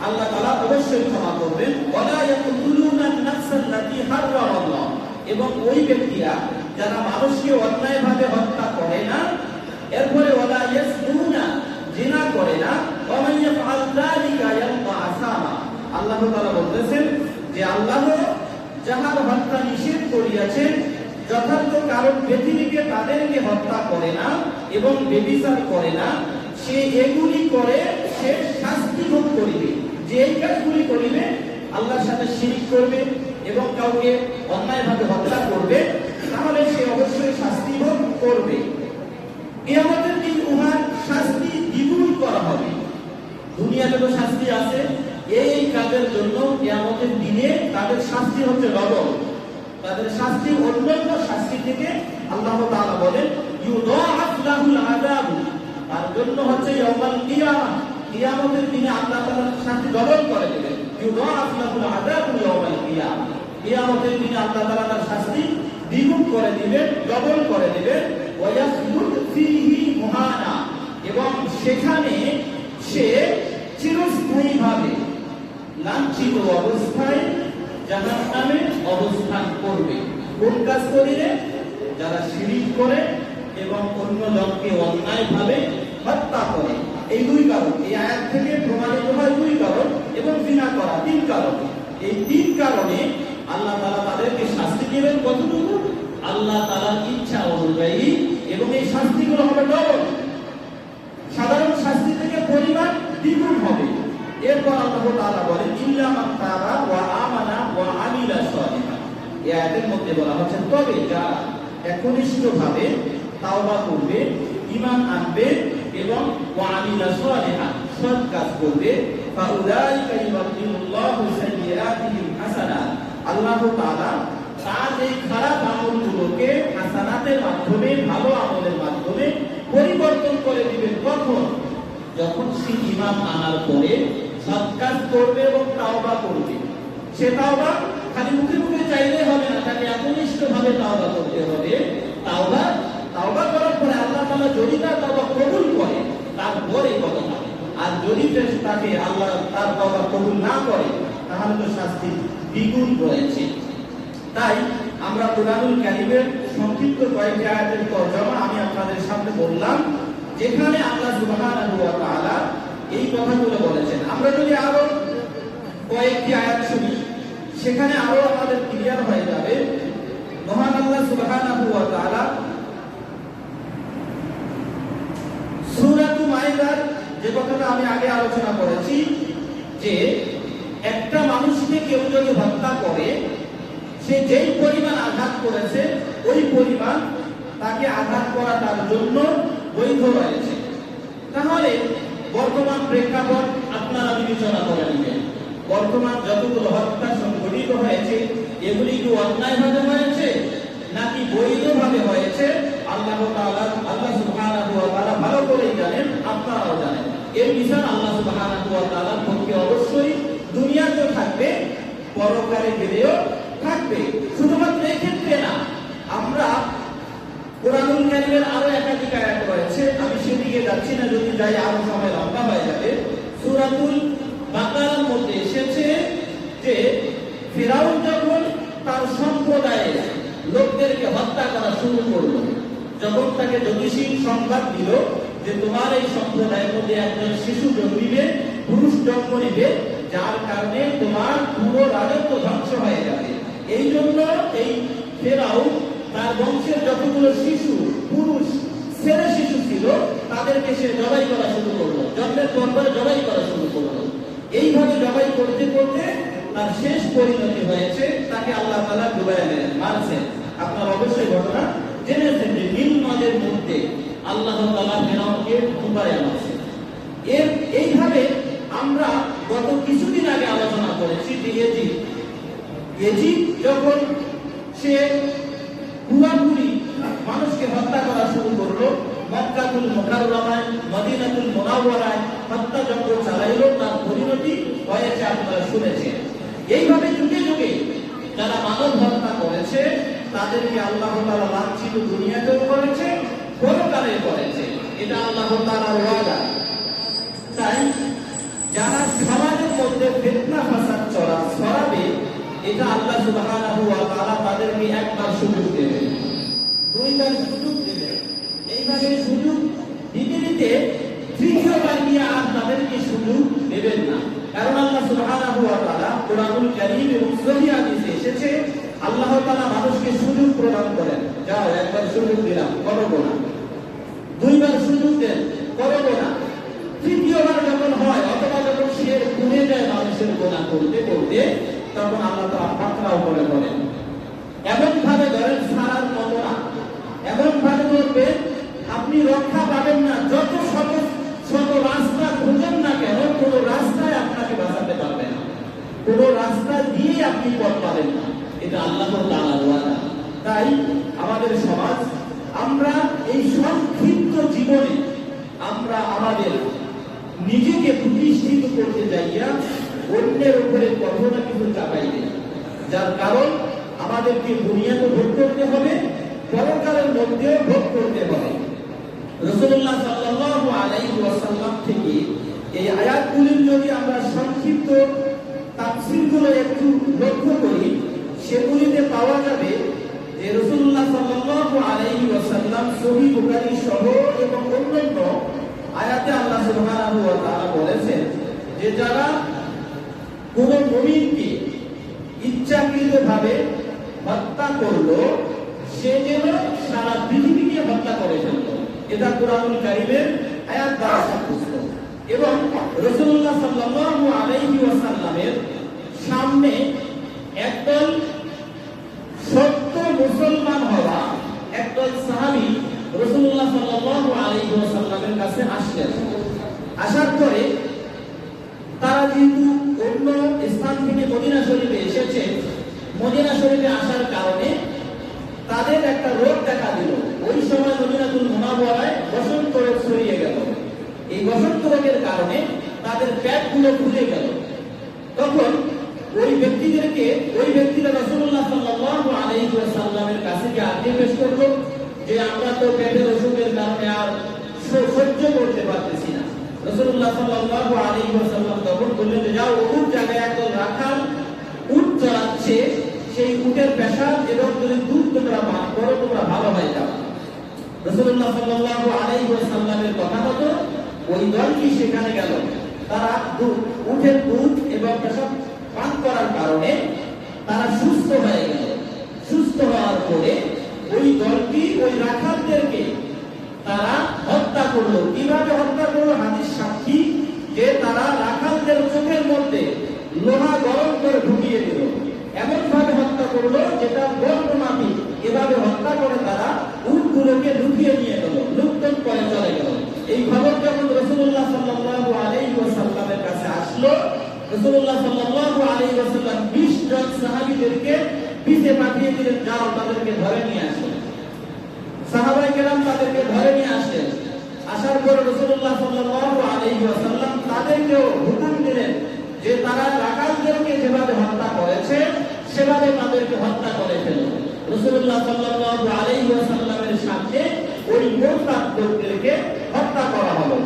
আল্লাহ তাআলা অবশ্যই ক্ষমা করবেন। ওয়ালা ইয়াকুতুলুনা আন-নাফসাল্লাতী হারামাল্লাহ, এবং ওই ব্যক্তিরা যারা মানুষকে অন্যায়ভাবে হত্যা করে না, এরপরে ওয়ালা ইয়াসনুনা জিনা করে না, ওয়া মান ইয়াফআল যালিকা ইয়ালকা আসামা, আল্লাহ তাআলা বলতেছেন যে আল্লাহ যাহার হত্যা নিষেধ করিয়াছেন যথার্থ কারণ ব্যতিরেকে তাদেরকে হত্যা করে না এবং ব্যভিচার করে না, সে এগুলি করে সে শাস্তি ভোগ করিবে। যে এই কাজগুলি করিবে, আল্লাহর সাথে শিরক করবে এবং কাউকে অন্যায়ভাবে হত্যা করবে, তাহলে সে অবশ্যই শাস্তি ভোগ করবে। কিয়ামতের দিন উহার শাস্তি দ্বিগুণ করা হবে। দুনিয়াতে তো শাস্তি আছে, এই কাজের জন্য কিয়ামতের দিনে তাদের শাস্তি হচ্ছে ডবল। তাদের শাস্তি অন্যান্য শাস্তি থেকে আল্লাহ তাআলা বলেন ইউদাআফ লাহুল আযাব, তার জন্য হচ্ছে ইয়াউমাল কিয়ামাহ, কিয়ামতের দিনে আল্লাহ তাআলা শাস্তি ডবল করে দেবেন। ইউদাআফ লাহুল আযাব ইয়াউমাল কিয়ামাহ, কিয়ামতের দিনে আল্লাহ তাআলা তার শাস্তি দ্বিগুণ করে দিবেন, ডবল করে দিবেন। ওয়া ইয়াখলুদ ফীহি মুহানা, এবং সেখানে সে চিরস্থায়ীভাবে লাঞ্ছিত অবস্থায় জাহান্নামে অবস্থান করবে। কোন কাজ করিলে? যারা শিরক করে এবং অন্য লোককে অন্যায়ভাবে হত্যা করে। এই দুই কারণ, এই আয়াত থেকে প্রমাণিত হয় দুই কারণ, এবং জিনা করা তিন কারণ। এই তিন কারণে আল্লাহ তাআলা তাদেরকে শাস্তি দিবেন। কতটুকু? আল্লাহ তাআলার ইচ্ছা অনুযায়ী, এবং এই শাস্তিগুলো হবে ডবল। সাধারণ শাস্তি থেকে পরিমাণ দ্বিগুণ হবে। এরপর আল্লাহ তাআলা বলেন ইল্লা মান তাবা ওয়া আমানা ওয়া আমিলা সালিহান। এই আয়াতের মধ্যে বলা হচ্ছে তবে যারা একনিষ্ঠভাবে তাওবা করবে, ঈমান আনবে এবং ওয়া আমিলা সালিহান সৎ কাজ করবে, ফাউলাইকা ইউবাদদিলুল্লাহু সাইয়্যাতিহিম হাসানাত, আল্লাহ তাআলা তার এই খারাপ আমলগুলোকে হাসানাতের মাধ্যমে, ভালো আমলের মাধ্যমে পরিবর্তন করে দিবেন। কখন? যখন সে ঈমান আনার পরে সৎ কাজ করবে এবং তাওবা করবে। সে তাওবা খালি মুখে মুখে চাইলে হবে না, তাকে একনিষ্ঠভাবে তাওবা করতে হবে। তাওবা করার পরে আল্লাহ তাআলা যদি তার তাওবা কবুল করে তারপরে কথা হবে। আর যদি তাকে আল্লাহ তার তাওবা কবুল না করে তাহলে তো শাস্তি দ্বিগুণ রয়েছে। তাই আমরা কুরআনুল কারীমের সংক্ষিপ্ত কয়েকটি আয়াতের তরজমা আমি আপনাদের সামনে বললাম, যেখানে আল্লাহ সুবহানাহু ওয়া তাআলা এই কথাগুলো বলেছেন। আমরা যদি আরো কয়েকটি আয়াত শুনি সেখানে আরো আমাদের ক্লিয়ার হয়ে যাবে। মহান আল্লাহ সুবহানাহু ওয়া তাআলা সূরাতুল মাইদার যে কথাটা আমি আগে আলোচনা করেছি, যে একটা মানুষকে কেউ যদি হত্যা করে, সে যেই পরিমাণ আঘাত করেছে ওই পরিমাণ তাকে আঘাত করা তার জন্য বৈধ রয়েছে। তাহলে বর্তমান প্রেক্ষাপট আপনারা বিবেচনা করে নেবেন। বর্তমান যতগুলো হত্যা সংঘটিত হয়েছে এগুলি কি অন্যায়ভাবে হয়েছে নাকি বৈধভাবে হয়েছে? আল্লাহ সুবহানাহু ওয়া তাআলা ভালো করেই জানেন, আপনারাও জানেন। এর বিচার আল্লাহ সুবহানাহু ওয়া তাআলার পক্ষে অবশ্যই দুনিয়াতেও থাকবে, পরকালে গেলেও থাকবে। শুধুমাত্র এই ক্ষেত্রে না, আমরা কুরআনুল কারীমের আরো একাধিক আয়াত রয়েছে, আমি সেদিকে যাচ্ছি না, যদি যাই আরো সময় লম্বা হয়ে যাবে। সূরাতুল বাকারার মধ্যে এসেছে যে ফিরাউন যখন তার সম্প্রদায়ের লোকদেরকে হত্যা করা শুরু করলো, যখন তাকে জ্যোতিষী সংবাদ দিল যে তোমার এই সম্প্রদায়ের মধ্যে একজন শিশু জন্মিবে, পুরুষ জন্ম নিবে, যার কারণে তোমার পুরো রাজত্ব ধ্বংস হয়ে যাবে। এই জন্য এই ফেরাউন তার বংশের যতগুলো শিশু, পুরুষ ছেলে শিশু ছিল, তাদেরকে সে জবাই করা শুরু করলো, জন্মের পর জবাই করা শুরু করলো। এইভাবে জবাই করতে করতে তার শেষ পরিণতি হয়েছে তাকে আল্লাহ তাআলা ডুবাইয়া দিলেন, মারছেন। আপনারা অবশ্যই ঘটনা জেনেছেন যে নীল নদের মধ্যে আল্লাহ তাআলা ফেরাউনকে ডুবাইয়া মারছেন। এইভাবে আমরা গত কিছুদিন আগে আলোচনা করেছি যে ইজিপ্ট যখন সে পুরাপুরি মানুষকে হত্যা করা শুরু করলো, মক্কাতুল মুকাররমায়, মদিনাতুল মুনাওয়ারায় হত্যাযজ্ঞ চালাইলো, তার পরিণতি হয়েছে আপনারা শুনেছেন। এইভাবে যুগে যুগে যারা মানব হত্যা করেছে তাদেরকে আল্লাহ তাআলা লাঞ্ছিত দুনিয়াতেও করেছে, পরকালে করেছে। এটা আল্লাহ তাআলার ওয়াদা। তাই যারা সমাজের মধ্যে ফিতনা ফাসাদ ছড়াবে, এটা আল্লাহ সুবহানাহু ওয়া তাআলা তাদেরকে একবার সুযোগ দেবেন, দুইবার সুযোগ দেবেন। এইভাবে সুযোগ দিতে দিতে তৃতীয়বার নিয়ে আর তাদেরকে সুযোগ দেবেন না। কারণ আল্লাহ সুবহানাহু ওয়া তাআলা কুরআনুল কারীম এবং সহিহ হাদিসে এসেছে আল্লাহ তাআলা মানুষকে সুযোগ প্রদান করেন। যাও একবার সুযোগ দিলাম, করবো না। দুইবার সুযোগ দেন, করবো না। তৃতীয়বার যখন হয় অথবা যখন সে ভুলে যায় মানুষের গুনাহ করতে করতে, তখন আল্লাহ তাআলা পাকড়াও করে বলেন। এমন ভাবে ধরেন ছাড়ার মতো না, এমন ভাবে ধরবেন আপনি রক্ষা পাবেন না। যত শত শত রাস্তা খুঁজেন না কেন, কোনো রাস্তায় আপনাকে বাঁচাতে পারবে না, কোনো রাস্তা দিয়ে আপনি পথ পাবেন না। এটা আল্লাহর তাআলার ওয়াদা। তাই আমাদের সমাজ, আমরা এই সংক্ষিপ্ত জীবনে আমরা আমাদের নিজেকে প্রতিষ্ঠিত করতে যাইয়া অন্যের উপরে কঠোর কিছু চাপাই দেয়, যার কারণ আমাদেরকে দুনিয়াতে ভোগ করতে হবে, পরকালের মধ্যেও ভোগ করতে হবে। রাসূলুল্লাহ সাল্লাল্লাহু আলাইহি ওয়াসাল্লাম থেকে এই আয়াতগুলির যদি আমরা সংক্ষিপ্ত তাফসীরগুলো একটু লক্ষ্য করি, সেগুলিতে পাওয়া যাবে যে রাসূলুল্লাহ সাল্লাল্লাহু আলাইহি ওয়াসাল্লাম সহিহ বুখারী সহ এবং অন্যান্য আয়াতে আল্লাহ সুবহানাহু ওয়া তাআলা বলেছেন যে যারা কোন মুমিনকে ইচ্ছাকৃতভাবে হত্যা করলো, সে যেন সারা পৃথিবীকে হত্যা করে ফেললো। এটা কুরআনুল কারীমের আয়াত দ্বারা সাব্যস্ত। এবং রাসূলুল্লাহ সাল্লাল্লাহু আলাইহি ওয়াসাল্লামের সামনে একদল সত্য মুসলমান হওয়া একদল সাহাবী রাসূলুল্লাহ সাল্লাল্লাহু আলাইহি ওয়াসাল্লামের কাছে আসলেন। আসার পরে তারা যেহেতু অন্য স্থান থেকে মদিনা শরীফে এসেছে, মদিনা শরীফে আসার কারণে তাদের একটা রোগ দেখা দিল। ওই সময় মদিনাতুল মুনাওয়ারায় বসন্ত রোগ ছড়িয়ে গেল। এই বসন্ত রোগের কারণে তাদের পেটগুলো ফুলে গেল। তখন ওই ব্যক্তিরা রাসূলুল্লাহ সাল্লাল্লাহু আলাইহি ওয়াসাল্লামের কাছে গিয়ে আর্জি পেশ করলো যে আমরা তো পেটের অসুখের কারণে আর সহ্য করতে পারতেছি না। রাসূলুল্লাহ সাল্লাল্লাহু আলাইহি ওয়াসাল্লাম তখন বললেন যে যাও, উট জায়গায় একদল রাখাল উট চড়াচ্ছে, সেই উটের পেশাব এবং যদি দুধ তোমরা পান করো তোমরা ভালো হয়ে যাবে। রাসূলুল্লাহ সাল্লাল্লাহু আলাইহি ওয়াসাল্লামের কথা মতো ওই দলটি সেখানে গেল। তারা উটের দুধ এবং পেশাব পান করার কারণে তারা সুস্থ হয়ে গেল। সুস্থ হওয়ার পরে ওই দলটি ওই রাখালদেরকে তারা হত্যা করলো। কিভাবে হত্যা করলো? হাদিস সাক্ষী যে তারা রাখালদের চোখের মধ্যে লোহা গরম করে ঢুকিয়ে দিল। এমন ভাবে হত্যা করলো যেটা বর্ণনামী। এভাবে হত্যা করে তারা উটগুলোকে লুকিয়ে নিয়ে গেল, লুণ্ঠন করে চলে গেল। এই খবর যখন রাসূলুল্লাহ সাল্লাল্লাহু আলাইহি ওয়াসাল্লামের কাছে আসলো, রাসূলুল্লাহ সাল্লাল্লাহু আলাইহি ওয়াসাল্লাম 20 জন সাহাবীদেরকে পিছে পাঠিয়ে দিলেন, যাও তাদেরকে ধরে নিয়ে আসো। সাহাবায়ে কেরাম তাদেরকে ধরে নিয়ে আসলেন। আসার পর রাসূলুল্লাহ সাল্লাল্লাহু আলাইহি ওয়াসাল্লাম তাদেরকেও হুকুম দিলেন যে তারা রাখালদেরকে যেভাবে হত্যা করেছে সেভাবে তাদেরকে হত্যা করে ফেলো। রাসূলুল্লাহ সাল্লাল্লাহু আলাইহি ওয়াসাল্লামের সামনে ওই মুরতাদদেরকে হত্যা করা হলো।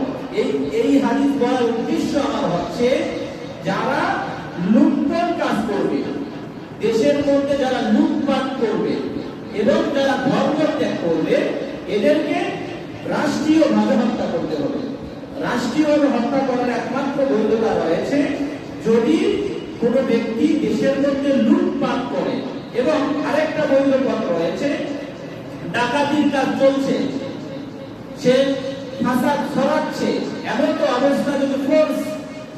এই হাদিস বলার উদ্দেশ্য আমার হচ্ছে, যারা লুণ্ঠন কাজ করবে, দেশের মধ্যে যারা লুটপাট করবে এবং যারা ধর্ম ত্যাগ করবে, এদেরকে রাষ্ট্রীয়ভাবে হত্যা করতে হবে। রাষ্ট্রীয়ভাবে হত্যা করার একমাত্র বৈধতা রয়েছে যদি কোনো ব্যক্তি দেশের মধ্যে লুটপাট করে। এবং আরেকটা বৈধ পথ রয়েছে, ডাকাতির কাজ চলছে, সে ফাসাদ ছড়াচ্ছে, এমন তো অবস্থা যদি ফোর্স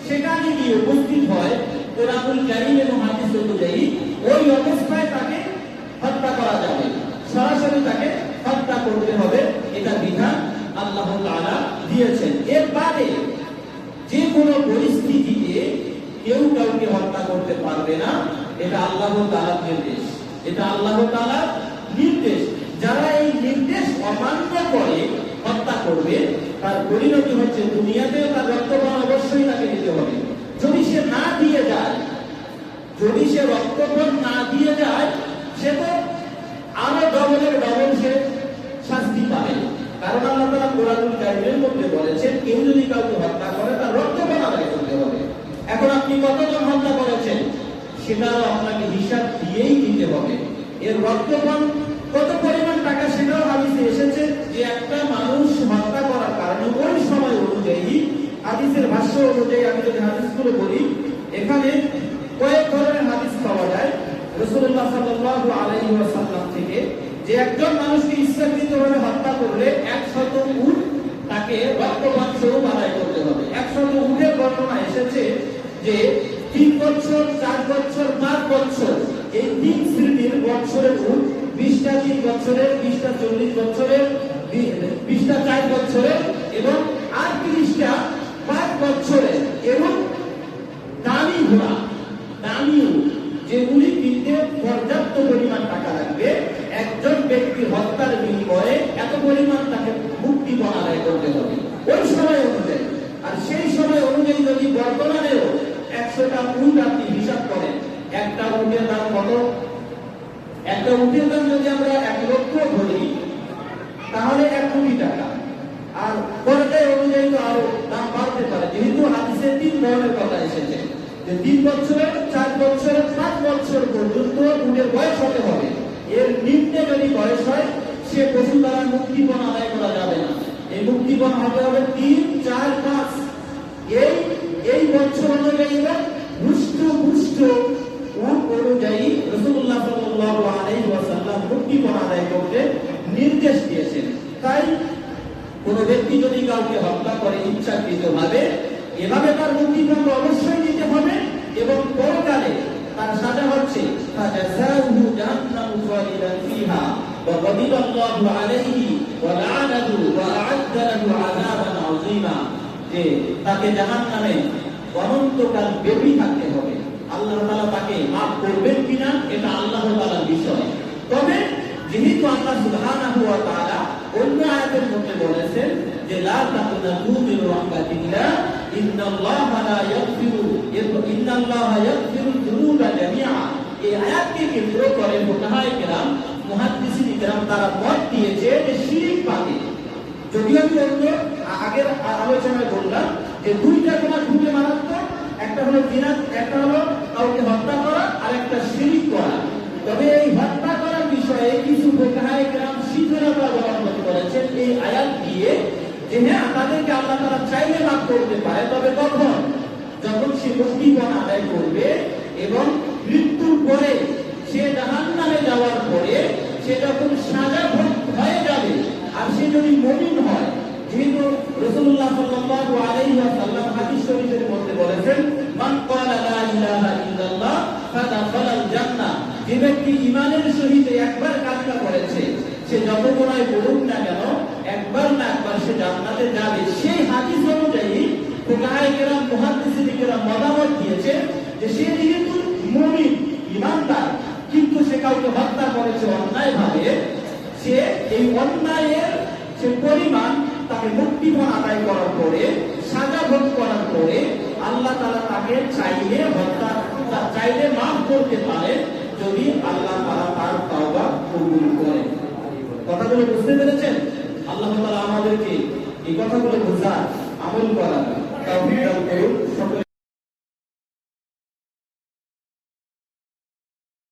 সেখানে গিয়ে উপস্থিত হয় কুরআনুল কারীম এবং হাদিস অনুযায়ী, ওই অবস্থায় তাকে হত্যা করা যাবে, সরাসরি তাকে হত্যা করতে হবে। এটা বিধান আল্লাহ তাআলা দিয়েছেন। এর বাদে যে কোনো পরিস্থিতিতে কেউ কাউকে হত্যা করতে পারবে না, এটা আল্লাহ তাআলার নির্দেশ। এটা আল্লাহ তাআলার নির্দেশ। যারা এই নির্দেশ অমান্য করে হত্যা করবে, তার পরিণতি হচ্ছে দুনিয়াতেও তার রক্তপান অবশ্যই তাকে দিতে হবে। যদি সে না দিয়ে যায়, যদি সে রক্তপান না দিয়ে যায়, সে তো আরো ডবলের ডবল সে শাস্তি পাবে। কারণ আল্লাহ তাআলা কুরআনুল কারীমের মধ্যে বলেছেন, কেউ যদি কাউকে হত্যা করে তার রক্তপান আদায় করতে হবে। এখন আপনি কতজন হত্যা করেছেন সেটাও আপনাকে হিসাব দিয়েই দিতে হবে। এর রক্তপান কত পরিমাণ টাকা সেটাও হাদিসে এসেছে যে একটা মানুষ হত্যা করার কারণে ওই সময় অনুযায়ী, হাদিসের ভাষ্য অনুযায়ী আমি যদি হাদিসগুলো বলি, এখানে কয়েক ধরনের হাদিস পাওয়া যায় রাসূলুল্লাহ সাল্লাল্লাহু আলাইহি ওয়াসাল্লাম থেকে, যে একজন মানুষকে ইচ্ছাকৃতভাবে হত্যা করলে 100 উট তাকে রক্তপাত স্বরূপ আদায় করতে হবে। 100 উটের বর্ণনা এসেছে যে 3 বছর, 4 বছর, 5 বছর এই 3 শ্রেণীর বছরের উট, 20টা 3 বছরের, 20টা 40 বছরের, 20টা 4 বছরের এবং 38টা 5 বছরের এবং দামি ঘোড়া, দামি উট, যেগুলি কিনতে পর্যাপ্ত পরিমাণ টাকা লাগবে। একজন ব্যক্তির হত্যার বিনিময়ে এত পরিমাণ তাকে মুক্তিপণ আদায় করতে হবে ওই সময় অনুযায়ী। আর সেই সময় অনুযায়ী যদি বর্তমানেও 100টা উট আপনি হিসাব করেন, একটা উটের দাম কত? একটা উটের দাম যদি আমরা 1 লক্ষ ধরি তাহলে 1 কোটি টাকা। আর পর্যায় অনুযায়ী তো আরো দাম বাড়তে পারে, যেহেতু হাদিসে 3 ধরনের কথা এসেছে যে 3 বছরের, 4 বছরের, 5 বছর পর্যন্ত উটের বয়স হতে হবে। এর নিম্নে যদি বয়স হয় সে পশু দ্বারা মুক্তিপণ আদায় করা যাবে না। এই মুক্তিপণ হতে হবে 3, 4, 5 এই বছর অনুযায়ী এবং পুষ্ট উট অনুযায়ী রাসূলুল্লাহ সাল্লাল্লাহু আলাইহি ওয়াসাল্লাম মুক্তিপণ আদায় করতে নির্দেশ দিয়েছেন। তাই কোন ব্যক্তি যদি কাউকে হত্যা করে ইচ্ছাকৃতভাবে, এভাবে তার মুক্তিপণ অবশ্যই দিতে হবে এবং পরকালে তার সাজা হচ্ছে ফাজাযাউহু জাহান্নামু খালিদান ফিহা ওয়া গাদিবাল্লাহু আলাইহি ওয়া লা'নাহু ওয়া আ'আদ্দা লাহু আযাবান আযীমা, যে তাকে জাহান্নামে অনন্তকাল ব্যাপী থাকতে হবে। আল্লাহ তাআলা তাকে মাফ করবেন কিনা এটা আল্লাহ তাআলার বিষয়। তবে যেহেতু আল্লাহ সুবহানাহু ওয়া তাআলা অন্য আয়াতের মধ্যে বলেছেন যে লা তাকুনাতু মির রাহমাতিল্লাহ ইন্নাল্লাহা লা ইয়াগফিরু যুনুবা জামিআ, এই আয়াতকে কেন্দ্র করে ফুকাহায়ে কেরাম, মুহাদ্দিসিন কেরাম তারা মত দিয়েছে যে শিরক পাকে, যদিও আমি অন্য আগের আলোচনায় বললাম যে 2টা গুনাহ খুবই মারাত্মক, একটা হলো জিনা, একটা হলো কাউকে হত্যা করা, আর একটা শিরক করা। তবে এই হত্যা করার বিষয়ে কিছু ফুকাহায়ে কেরাম শিথিলতা অবলম্বন করেছেন এই আয়াত দিয়ে, যে হ্যাঁ তাদেরকে আল্লাহ তাআলা চাইলে মাফ করতে পারে, তবে কখন? যখন সে মুক্তিপণ আদায় করবে এবং মৃত্যুর পরে সে জাহান্নামে যাওয়ার পরে সে যখন সাজা হয়ে যাবে, আর সে যদি মুমিন হয়, যেহেতু রাসূলুল্লাহ সাল্লাল্লাহু আলাইহি ওয়াসাল্লাম হাদিস শরীফের মধ্যে বলেছেন মান ক্বালা লা ইলাহা ইল্লাল্লাহ ফাদাখালাল জান্নাহ, যে ব্যক্তি ঈমানের সহিত একবার কাজটা করেছে সে যত গুনাহ করুক না কেন একবার না একবার সে জান্নাতে যাবে। সেই হাদিস অনুযায়ী ফুকাহায়ে কেরাম, মুহাদ্দিসিন কেরাম মতামত দিয়েছে যে সে যেহেতু মুমিন ঈমানদার কিন্তু সে কাউকে হত্যা করেছে অন্যায়ভাবে, সে এই অন্যায়ের সে পরিমাণ তাকে মুক্তিপণ আদায় করার পরে, সাজা ভোগ করার পরে আল্লাহ তাআলা তাকে চাইলে মাফ করতে পারে যদি আল্লাহ তাআলা তার তওবা কবুল করেন। কথাগুলো বুঝতে পেরেছেন? আল্লাহ তাআলা আমাদেরকে এই কথাগুলো বোঝার, আমল করার তৌফিক দান করুন।